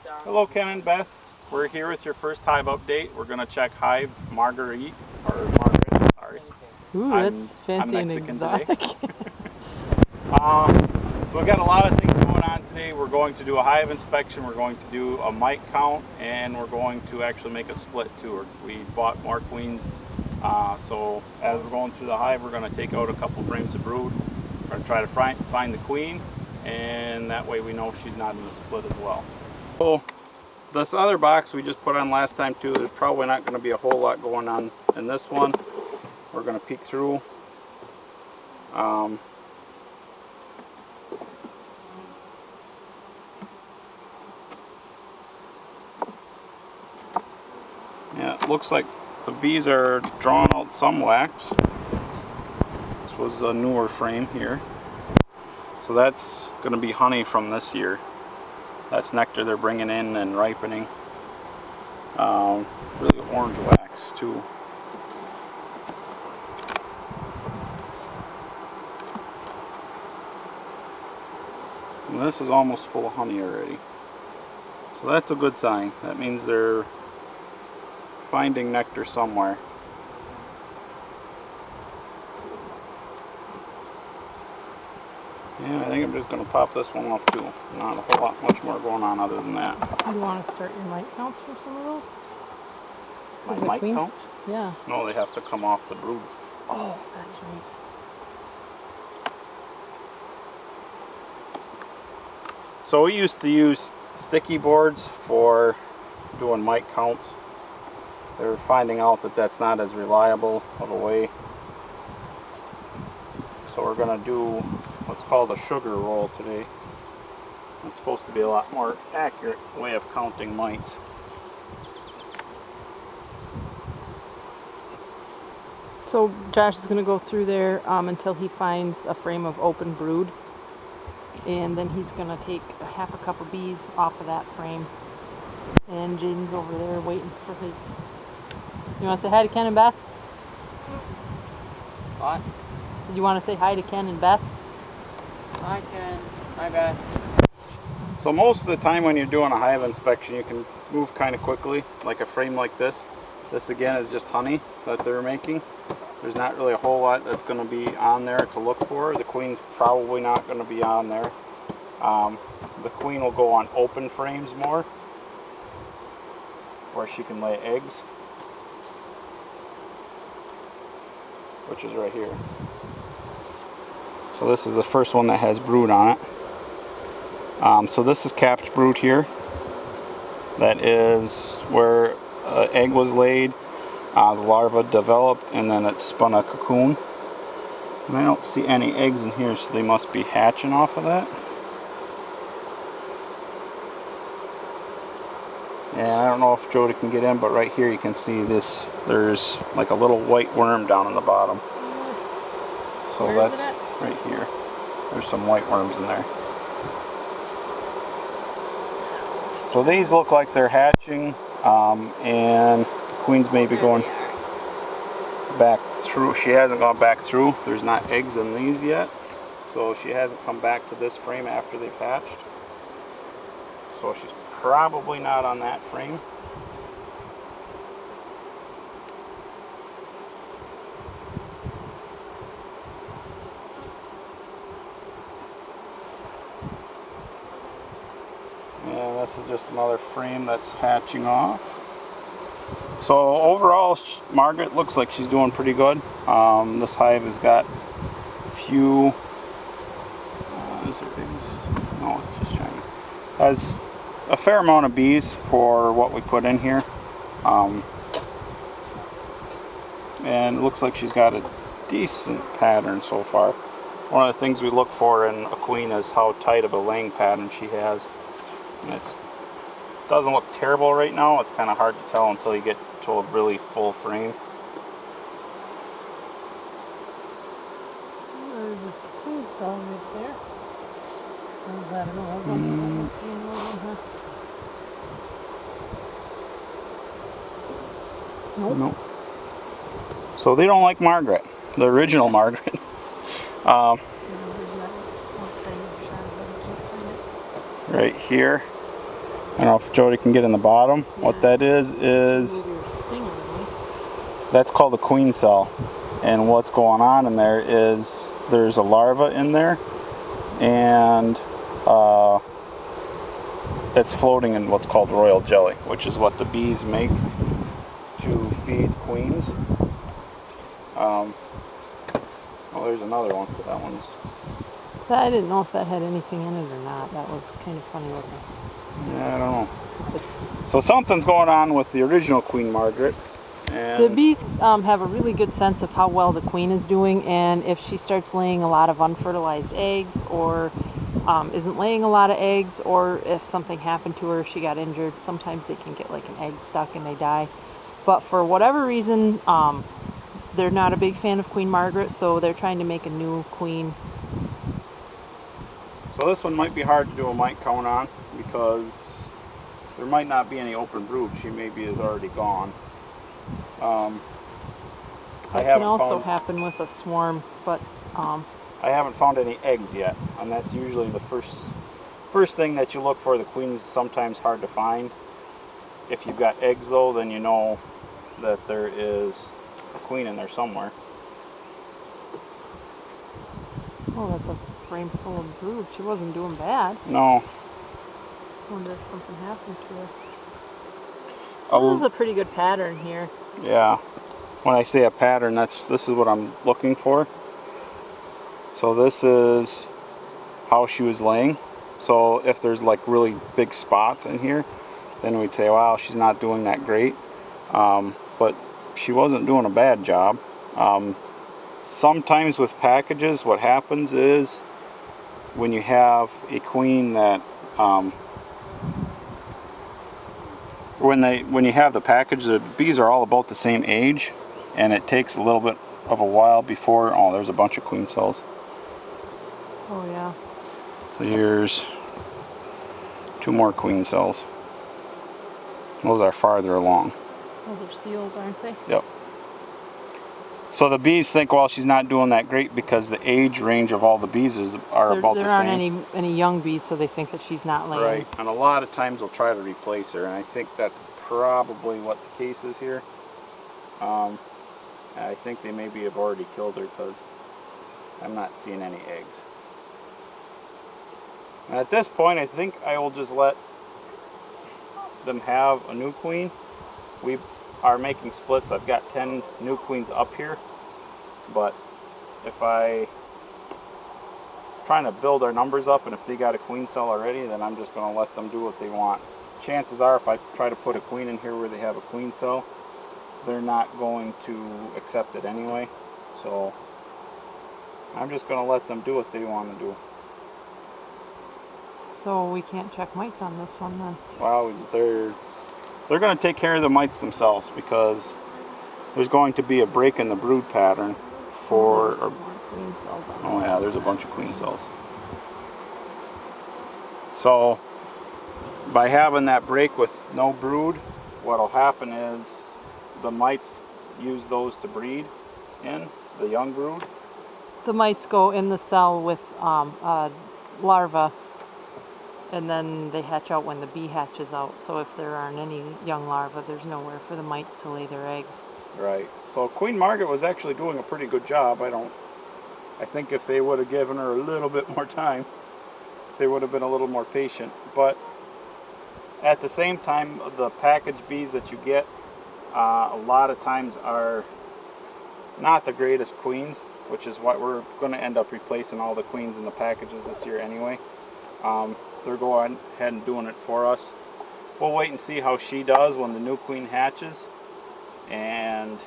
Hello Ken and Beth, we're here with your first Hive update. We're going to check Hive Marguerite, or Margaret, sorry. Ooh, that's fancy I'm and Mexican exotic. today. So we've got a lot of things going on today. We're going to do a hive inspection, we're going to do a mite count, and we're going to actually make a split tour. We bought more queens, so as we're going through the hive, we're going to take out a couple frames of brood. We're going to try to find the queen, and that way we know she's not in the split as well. So this other box we just put on last time too, there's probably not going to be a whole lot going on in this one. We're going to peek through. Yeah, it looks like the bees are drawing out some wax. This was a newer frame here. So that's going to be honey from this year. That's nectar they're bringing in and ripening. Really orange wax too. And this is almost full of honey already. So that's a good sign. That means they're finding nectar somewhere. And I think I'm just going to pop this one off too. Not a whole lot much more going on other than that. You want to start your mite counts for some of those? My mite counts? Yeah. No, they have to come off the brood. Oh, that's right. So we used to use sticky boards for doing mite counts. They're finding out that that's not as reliable of a way. So we're going to do what's called a sugar roll today. It's supposed to be a lot more accurate way of counting mites. So Josh is going to go through there until he finds a frame of open brood. And then he's going to take a half a cup of bees off of that frame. And Jaden's over there waiting for his... You want to say hi to Ken and Beth? What? So you want to say hi to Ken and Beth? Hi Ken. Hi Beth. So most of the time when you're doing a hive inspection, you can move kind of quickly, like a frame like this. This again is just honey that they're making. There's not really a whole lot that's going to be on there to look for. The queen's probably not going to be on there. The queen will go on open frames more, where she can lay eggs, which is right here. So this is the first one that has brood on it. So this is capped brood here. That is where an egg was laid, the larva developed, and then it spun a cocoon. And I don't see any eggs in here, so they must be hatching off of that. And I don't know if Jody can get in, but right here you can see this. There's like a little white worm down in the bottom. So Where that's right here. There's some white worms in there. So these look like they're hatching, and the queen's maybe going back through. She hasn't gone back through. There's not eggs in these yet, so she hasn't come back to this frame after they've hatched. So she's probably not on that frame. And this is just another frame that's hatching off. So overall, Margaret looks like she's doing pretty good. This hive has got a few, is there eggs? No, it's just trying. Has a fair amount of bees for what we put in here. And it looks like she's got a decent pattern so far. One of the things we look for in a queen is how tight of a laying pattern she has. And it doesn't look terrible right now. It's kind of hard to tell until you get to a really full frame. There's a food cell right there. I don't know. That must be another one, huh? Nope. Nope. So they don't like Margaret, the original Margaret. Right here. I don't know if Jody can get in the bottom. What that is Move your thing around. that's called a queen cell. And what's going on in there is there's a larva in there, and it's floating in what's called royal jelly, which is what the bees make to feed queens. Oh, there's another one. That one's... I didn't know if that had anything in it or not. That was kind of funny looking. Yeah, I don't know. So something's going on with the original Queen Margaret. And The bees have a really good sense of how well the queen is doing, and if she starts laying a lot of unfertilized eggs, or isn't laying a lot of eggs, or if something happened to her, she got injured, sometimes they can get like an egg stuck and they die. But for whatever reason, they're not a big fan of Queen Margaret, so they're trying to make a new queen. So this one might be hard to do a mite count on because there might not be any open brood. She maybe is already gone. That can also happen with a swarm, but I haven't found any eggs yet, and that's usually the first thing that you look for. The queen is sometimes hard to find. If you've got eggs though, then you know that there is a queen in there somewhere. oh, that's a frame full of brood. She wasn't doing bad. No. I wonder if something happened to her. So this is a pretty good pattern here. Yeah. When I say a pattern, this is what I'm looking for. So this is how she was laying. So if there's like really big spots in here, then we'd say, wow, she's not doing that great. But she wasn't doing a bad job. Sometimes with packages, what happens is when you have a queen that when you have the package, the bees are all about the same age, and it takes a little bit of a while before... Oh, there's a bunch of queen cells. Oh yeah. So here's 2 more queen cells. Those are farther along. Those are seals, aren't they? Yep. So the bees think, well, she's not doing that great because the age range of all the bees are about the same. There aren't any young bees, so they think that she's not laying. Right, and a lot of times they'll try to replace her, and I think that's probably what the case is here. I think they maybe have already killed her because I'm not seeing any eggs. And at this point, I think I will just let them have a new queen. We are making splits. I've got 10 new queens up here, but if I'm trying to build our numbers up, and if they got a queen cell already, then I'm just going to let them do what they want. Chances are, if I try to put a queen in here where they have a queen cell, they're not going to accept it anyway. So I'm just going to let them do what they want to do. So we can't check mites on this one then? Well, they're going to take care of the mites themselves, because there's going to be a break in the brood pattern for... Queen cells on Oh yeah, there's a bunch of queen cells. So by having that break with no brood, what'll happen is the mites use those to breed in, the young brood. The mites go in the cell with larvae, and then they hatch out when the bee hatches out. So if there aren't any young larvae, there's nowhere for the mites to lay their eggs. Right. So Queen Margaret was actually doing a pretty good job. I think if they would have given her a little bit more time, they would have been a little more patient. But at the same time, the package bees that you get a lot of times are not the greatest queens, which is what we're going to end up replacing all the queens in the packages this year anyway. They're going ahead and doing it for us. We'll wait and see how she does when the new queen hatches, and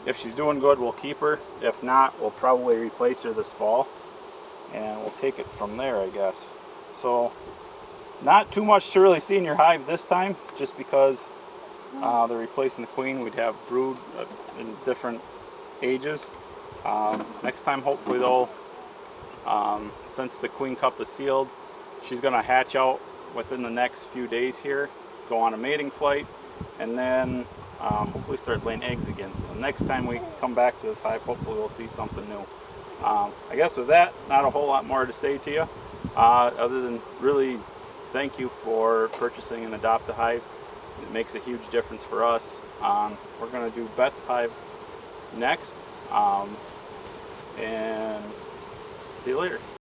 if she's doing good, we'll keep her. If not, we'll probably replace her this fall, and we'll take it from there, I guess. So not too much to really see in your hive this time, just because they're replacing the queen. We'd have brood in different ages. Next time, hopefully though, since the queen cup is sealed, she's going to hatch out within the next few days here, go on a mating flight, and then hopefully start laying eggs again. So next time we come back to this hive, hopefully we'll see something new. I guess with that, not a whole lot more to say to you. other than really thank you for purchasing an Adopt a Hive. It makes a huge difference for us. We're going to do Beth's Hive next, and see you later.